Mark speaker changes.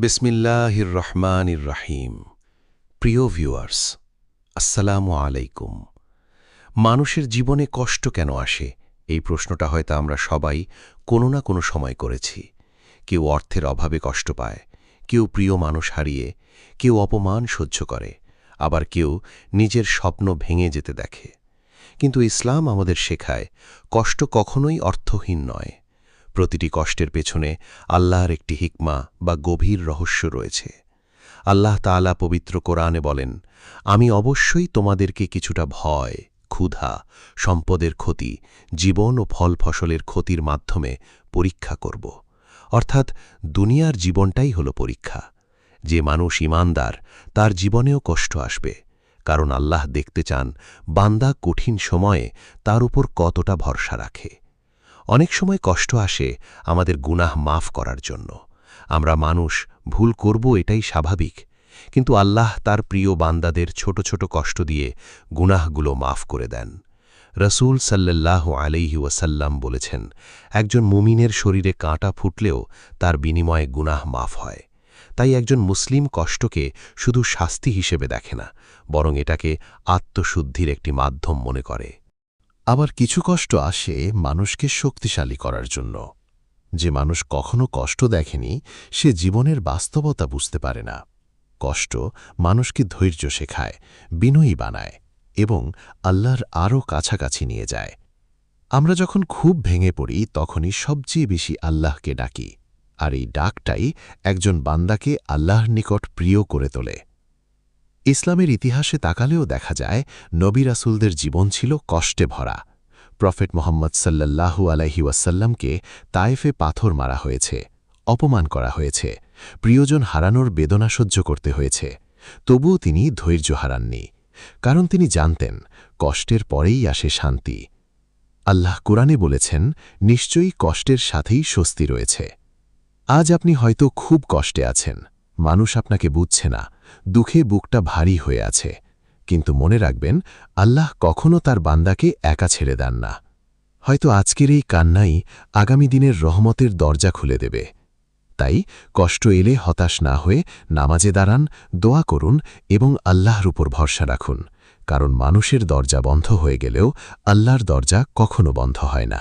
Speaker 1: বিসমিল্লাহির রহমানির রহিম। প্রিয় ভিউয়ার্স, আসসালামু আলাইকুম। মানুষের জীবনে কষ্ট কেন আসে, এই প্রশ্নটা হয়তো আমরা সবাই কোনো না কোনো সময় করেছি। কেউ অর্থের অভাবে কষ্ট পায়, কেউ প্রিয় মানুষ হারিয়ে, কেউ অপমান সহ্য করে, আবার কেউ নিজের স্বপ্ন ভেঙে যেতে দেখে। কিন্তু ইসলাম আমাদের শেখায় কষ্ট কখনোই অর্থহীন নয়। প্রতিটি কষ্টের পেছনে আল্লাহর একটি হিকমা বা গভীর রহস্য রয়েছে। আল্লাহ তাআলা পবিত্র কোরআনে বলেন, আমি অবশ্যই তোমাদেরকে কিছুটা ভয়, ক্ষুধা, সম্পদের ক্ষতি, জীবন ও ফল ফসলের ক্ষতির মাধ্যমে পরীক্ষা করব। অর্থাৎ দুনিয়ার জীবনটাই হল পরীক্ষা। যে মানুষ ঈমানদার তার জীবনেও কষ্ট আসবে, কারণ আল্লাহ দেখতে চান বান্দা কঠিন সময়ে তার উপর কতটা ভরসা রাখে। অনেক সময় কষ্ট আসে আমাদের গুনাহ মাফ করার জন্য। আমরা মানুষ, ভুল করব এটাই স্বাভাবিক, কিন্তু আল্লাহ তার প্রিয় বান্দাদের ছোট ছোট কষ্ট দিয়ে গুনাহগুলো মাফ করে দেন। রসূল সাল্লাল্লাহু আলাইহি ওয়াসাল্লাম বলেছেন, একজন মুমিনের শরীরে কাঁটা ফুটলেও তার বিনিময়ে গুনাহ মাফ হয়। তাই একজন মুসলিম কষ্টকে শুধু শাস্তি হিসেবে দেখে না, বরং এটাকে আত্মশুদ্ধির একটি মাধ্যম মনে করে।
Speaker 2: আবার কিছু কষ্ট আসে মানুষকে শক্তিশালী করার জন্য। যে মানুষ কখনো কষ্ট দেখেনি সে জীবনের বাস্তবতা বুঝতে পারে না। কষ্ট মানুষকে ধৈর্য শেখায়, বিনয়ী বানায় এবং আল্লাহর আরও কাছাকাছি নিয়ে যায়। আমরা যখন খুব ভেঙে পড়ি তখনই সবচেয়ে বেশি আল্লাহকে ডাকি, আর এই ডাকটাই একজন বান্দাকে আল্লাহর নিকট প্রিয় করে তোলে। ইসলামের ইতিহাসে তাকালেও দেখা যায় নবী রাসূলদের জীবন ছিল কষ্টে ভরা। প্রফেট মুহাম্মদ সাল্লাল্লাহু আলাইহি ওয়াসাল্লামকে তায়েফে পাথর মারা হয়েছে, অপমান করা হয়েছে, প্রিয়জন হারানোর বেদনা সহ্য করতে হয়েছে। তবুও তিনি ধৈর্য হারাননি, কারণ তিনি জানতেন কষ্টের পরেই আসে শান্তি। আল্লাহ কুরআনে বলেছেন, নিশ্চয়ই কষ্টের সাথেই স্বস্তি রয়েছে। আজ আপনি হয়তো খুব কষ্টে আছেন, মানুষ আপনাকে বুঝছে না, দুঃখে বুকটা ভারী হয়ে আছে, কিন্তু মনে রাখবেন আল্লাহ কখনো তার বান্দাকে একা ছেড়ে দেন না। হয়তো আজকের এই কান্নাই আগামী দিনের রহমতের দরজা খুলে দেবে। তাই কষ্ট এলে হতাশ না হয়ে নামাজে দাঁড়ান, দোয়া করুন এবং আল্লাহর উপর ভরসা রাখুন, কারণ মানুষের দরজা বন্ধ হয়ে গেলেও আল্লাহর দরজা কখনো বন্ধ হয় না।